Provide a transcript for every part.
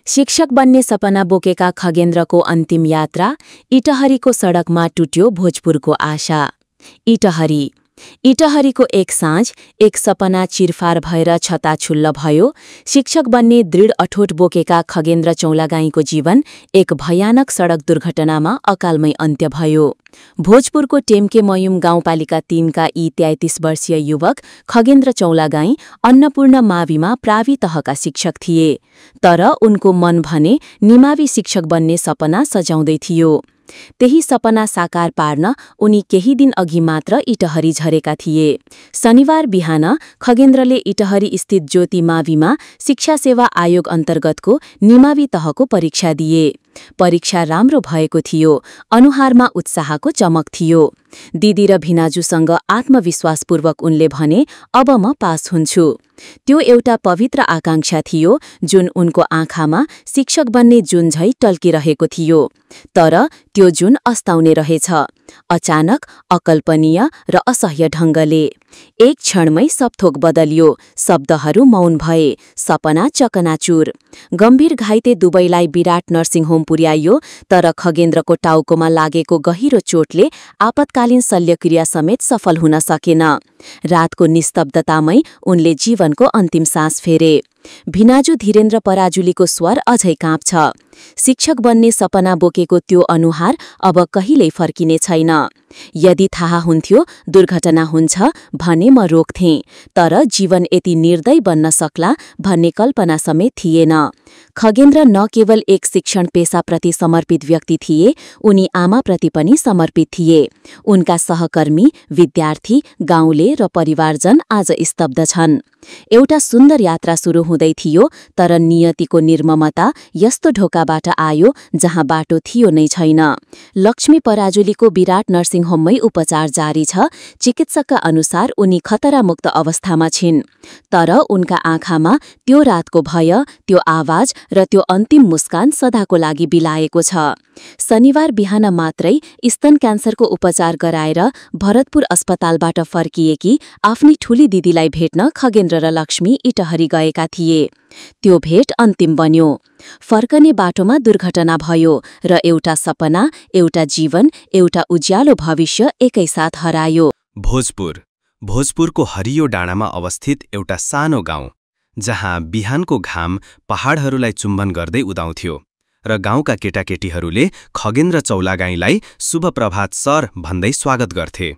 शिक्षक बन्ने सपना बोकेका खगेन्द्रको अन्तिम यात्रा। इटहरीको सडकमा टुट्यो भोजपुरको आशा। इटहरीको एक साँझ एक सपना चिरफार भएर छताछुल्ल भयो। शिक्षक बन्ने दृढ अठोट बोकेका खगेन्द्र चौलागाईको जीवन एक भयानक सडक दुर्घटनामा अकालमै अन्त्य भयो। भोजपुरको टेम्के मयुम गाउँपालिका 3 का यी 33 वर्षीय युवक खगेन्द्र चौलागाई अन्नपूर्ण माविमा प्रावि तहका शिक्षक थिए। तर उनको मन भने निमावि शिक्षक बन्ने सपना सजाउँदै थियो। त्यही सपना साकार पार्न उनी केही दिन अघि मात्र इटहरी झरेका थिए। शनिबार बिहान खगेन्द्रले इटहरी स्थित ज्योति माविमा शिक्षा सेवा आयोग अन्तर्गतको निमावि तहको परीक्षा दिए। परीक्षा राम्रो भएको थियो। अनुहारमा उत्साहको चमक थियो। दिदी र भिनाजुसँग आत्मविश्वासपूर्वक उनले भने, अब म पास हुन्छु। त्यो एउटा पवित्र आकांक्षा थियो जुन उनको आँखामा शिक्षक बन्ने जुन झै टल्किरहेको थियो। तर त्यो जुन अस्ताउने रहेछ, अचानक, अकल्पनीय र असह्य ढङ्गले। एक क्षणमै सबथोक बदलियो। शब्दहरू मौन भए। सपना चकनाचुर। गम्भीर घाइते दुवैलाई विराट नर्सिङ होम पुर्याइयो। तर खगेन्द्रको टाउकोमा लागेको गहिरो चोटले आपतकालीन शल्यक्रिया समेत सफल हुन सकेन। रातको निस्तब्धतामै उनले जीवनको अन्तिम सास फेरे। भिनाजु धीरेन्द्र पराजुलीको स्वर अझै काँप्छ। शिक्षक बन्ने सपना बोकेको त्यो अनुहार अब कहिल्यै फर्किने छैन। यदि थाहा हुन्थ्यो दुर्घटना हुन्छ भने म रोक्थेँ, तर जीवन यति निर्दय बन्न सक्ला भन्ने कल्पना समेत थिएन। खगेन्द्र न केवल एक शिक्षण पेसाप्रति समर्पित व्यक्ति थिए, उनी आमाप्रति पनि समर्पित थिए। उनका सहकर्मी, विद्यार्थी, गाउँले र परिवारजन आज स्तब्ध छन्। एउटा सुन्दर यात्रा सुरु हुँदै थियो, तर नियतिको निर्ममता यस्तो ढोकाबाट आयो जहाँ बाटो थियो नै छैन। लक्ष्मी पराजुलीको विराट नर्सिङ होममै उपचार जारी छ। चिकित्सकका अनुसार उनी खतरामुक्त अवस्थामा छिन्। तर उनका आँखामा त्यो रातको भय, त्यो आवाज र त्यो अन्तिम मुस्कान सदाको लागि बिलाएको छ। शनिबार बिहान मात्रै स्तन क्यान्सरको उपचार गराएर भरतपुर अस्पतालबाट फर्किएकी आफ्नी ठूली दिदीलाई भेट्न खगेन्द्र र लक्ष्मी इटहरी गएका थिए। त्यो भेट अन्तिम बन्यो। फर्कने बाटोमा दुर्घटना भयो र एउटा सपना, एउटा जीवन, एउटा उज्यालो भविष्य एकैसाथ हरायो। भोजपुरको हरियो डाँडामा अवस्थित एउटा सानो गाउँ, जहाँ बिहानको घाम पहाडहरूलाई चुम्बन गर्दै उदाउँथ्यो र गाउँका केटाकेटीहरूले खगेन्द्र चौलागाईलाई शुभ प्रभात सर भन्दै स्वागत गर्थे।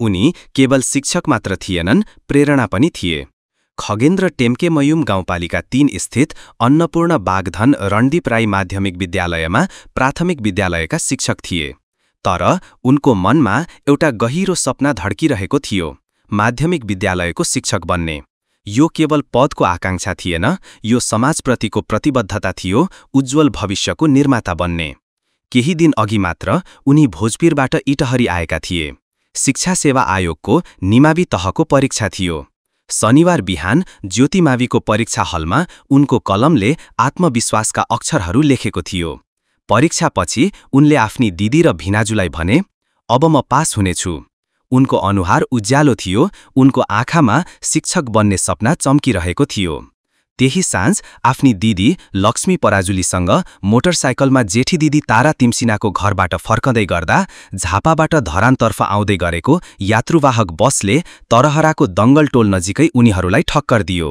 उनी केवल शिक्षक मात्र थिएनन्, प्रेरणा पनि थिए। खगेन्द्र टेम्के मयुम गाउँपालिका 3 स्थित अन्नपूर्ण बागधन रणदीप राई माध्यमिक विद्यालयमा प्राथमिक विद्यालयका शिक्षक थिए। तर उनको मनमा एउटा गहिरो सपना धड्किरहेको थियो, माध्यमिक विद्यालयको शिक्षक बन्ने। यो केवल पदको आकांक्षा थिएन, यो समाजप्रतिको प्रतिबद्धता थियो, उज्जवल भविष्यको निर्माता बन्ने। केही दिन अघि मात्र उनी भोजपुरबाट इटहरी आएका थिए। शिक्षा सेवा आयोगको निमावि तहको परीक्षा थियो। शनिबार बिहान ज्योति माविको परीक्षा हलमा उनको कलमले आत्मविश्वासका अक्षरहरू लेखेको थियो। परीक्षापछि उनले आफ्नी दिदी र भिनाजुलाई भने, अब म पास हुनेछु। उनको अनुहार उज्यालो थियो। उनको आँखामा शिक्षक बन्ने सपना चम्किरहेको थियो। त्यही साँझ आफ्नी दिदी लक्ष्मी पराजुलीसँग मोटरसाइकलमा जेठी दिदी तारा तिम्सिनाको घरबाट फर्कँदै गर्दा झापाबाट धरानतर्फ आउँदै गरेको यात्रुवाहक बसले तरहराको दङ्गलटोल नजिकै उनीहरूलाई ठक्कर दियो।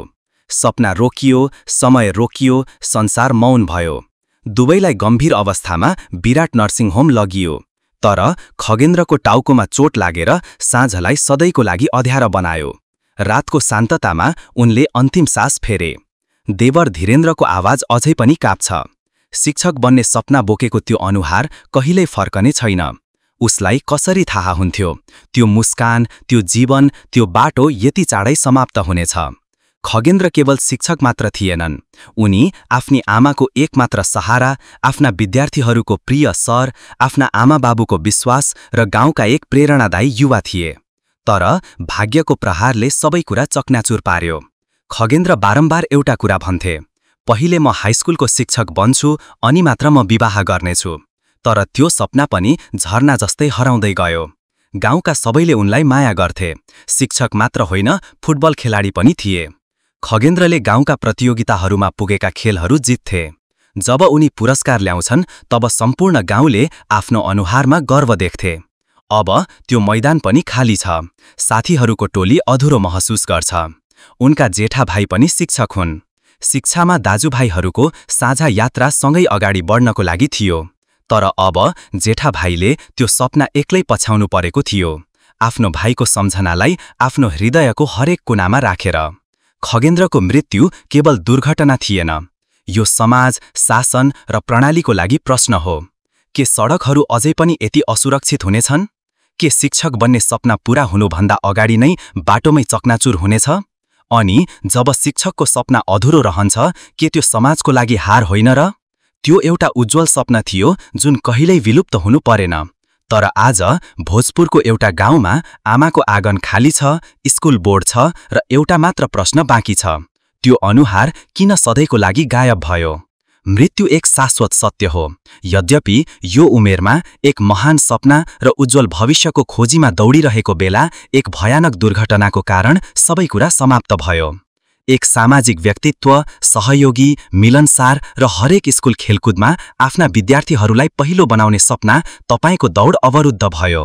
सपना रोकियो, समय रोकियो, संसार मौन भयो। दुवैलाई गम्भीर अवस्थामा विराट नर्सिङ होम लगियो। तर खगेन्द्रको टाउकोमा चोट लागेर साँझलाई सधैँको लागि अँध्यारो बनायो। रातको शान्ततामा उनले अन्तिम सास फेरे। देवर धीरेन्द्रको आवाज अझै पनि काप्छ। शिक्षक बन्ने सपना बोकेको त्यो अनुहार कहिल्यै फर्कने छैन। उसलाई कसरी थाहा हुन्थ्यो त्यो मुस्कान, त्यो जीवन, त्यो बाटो यति चाँडै समाप्त हुनेछ? खगेन्द्र केवल शिक्षक मात्र थिएनन्, उनी आफ्नी आमाको एकमात्र सहारा, आफ्ना विद्यार्थीहरूको प्रिय सर, आफ्ना आमाबाबुको विश्वास र गाउँका एक प्रेरणादायी युवा थिए। तर भाग्यको प्रहारले सबै कुरा चकनाचुर पार्यो। खगेन्द्र बारम्बार एउटा कुरा भन्थे, पहिले म हाइस्कुलको शिक्षक बन्छु अनि मात्र म विवाह गर्नेछु। तर त्यो सपना पनि झरना जस्तै हराउँदै गयो। गाउँका सबैले उनलाई माया गर्थे। शिक्षक मात्र होइन, फुटबल खेलाडी पनि थिए। खगेन्द्रले गाउँका प्रतियोगिताहरूमा पुगेका खेलहरू जित्थे। जब उनी पुरस्कार ल्याउँछन् तब सम्पूर्ण गाउँले आफ्नो अनुहारमा गर्व देख्थे। अब त्यो मैदान पनि खाली छ। साथीहरूको टोली अधुरो महसुस गर्छ। उनका जेठा भाइ पनि शिक्षक हुन्। शिक्षामा दाजुभाइहरूको साझा यात्रा सँगै अगाडि बढ्नको लागि थियो। तर अब जेठा भाइले त्यो सपना एक्लै पछ्याउनु परेको थियो, आफ्नो भाइको सम्झनालाई आफ्नो हृदयको हरेक कुनामा राखेर। खगेन्द्रको मृत्यु केवल दुर्घटना थिएन, यो समाज, शासन र प्रणालीको लागि प्रश्न हो। के सडकहरू अझै पनि यति असुरक्षित हुनेछन्? के शिक्षक बन्ने सपना पूरा हुनुभन्दा अगाडि नै बाटोमै चकनाचुर हुनेछ? अनि जब शिक्षकको सपना अधुरो रहन्छ, के त्यो समाजको लागि हार होइन र? त्यो एउटा उज्जवल सपना थियो जुन कहिल्यै विलुप्त हुनु परेन। तर आज भोजपुरको एउटा गाउँमा आमाको आँगन खाली छ, स्कुल बोर्ड छ र एउटा मात्र प्रश्न बाँकी छ, त्यो अनुहार किन सधैँको लागि गायब भयो? मृत्यु एक शाश्वत सत्य हो। यद्यपि यो उमेरमा एक महान सपना र उज्जवल भविष्यको खोजीमा दौडिरहेको बेला एक भयानक दुर्घटनाको कारण सबै कुरा समाप्त भयो। एक सामाजिक व्यक्तित्व, सहयोगी, मिलनसार र हरेक स्कुल खेलकुदमा आफ्ना विद्यार्थीहरूलाई पहिलो बनाउने सपना तपाईको दौड अवरुद्ध भयो।